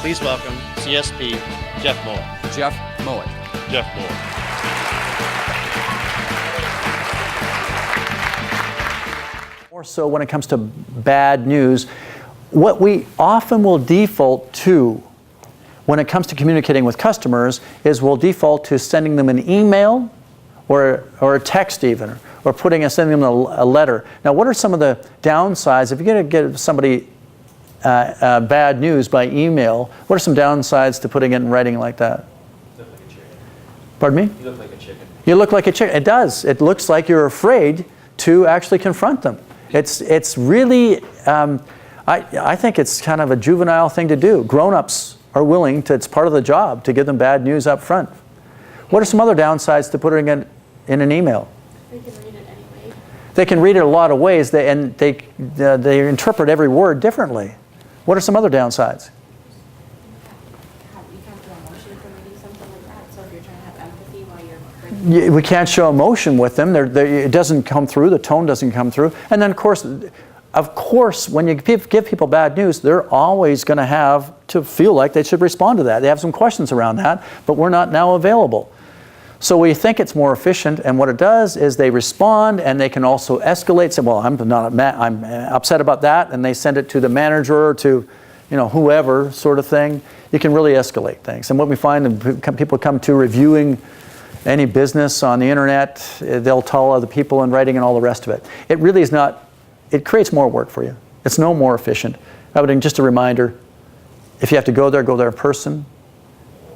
Please welcome CSP Jeff Mowatt. Jeff Mowatt. Jeff Mowatt. More so when it comes to bad news, what we often will default to when it comes to communicating with customers is we'll default to sending them an email or a text even, or sending them a letter. Now, what are some of the downsides? If you're going to give somebody bad news by email, what are some downsides to putting it in writing like that? You look like a chicken. Pardon me? You look like a chicken. You look like a chicken. It does. It looks like you're afraid to actually confront them. It's really, I think it's kind of a juvenile thing to do. Grown-ups are willing to, it's part of the job to give them bad news up front. What are some other downsides to putting it in an email? They can read it anyway. They can read it a lot of ways, and they interpret every word differently. What are some other downsides? You can't show emotion from reading something like that. So if you're trying to have empathy while you're We can't show emotion with them. It doesn't come through. The tone doesn't come through. And then, of course, when you give people bad news, they're always going to have to feel like they should respond to that. They have some questions around that, but we're not now available. So we think it's more efficient, and what it does is they respond, and they can also escalate. Say, "Well, I'm upset about that," and they send it to the manager or to, whoever, sort of thing. You can really escalate things. And what we find when people come to reviewing any business on the internet, they'll tell other people in writing and all the rest of it. It really is not. It creates more work for you. It's no more efficient. Just a reminder: if you have to go there in person.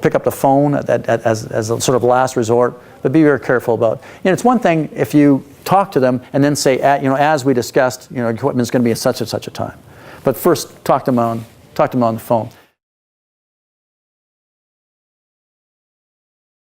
Pick up the phone as a sort of last resort, but be very careful about. It's one thing if you talk to them and then say, as we discussed, equipment is going to be at such and such a time. But first, talk to them on the phone.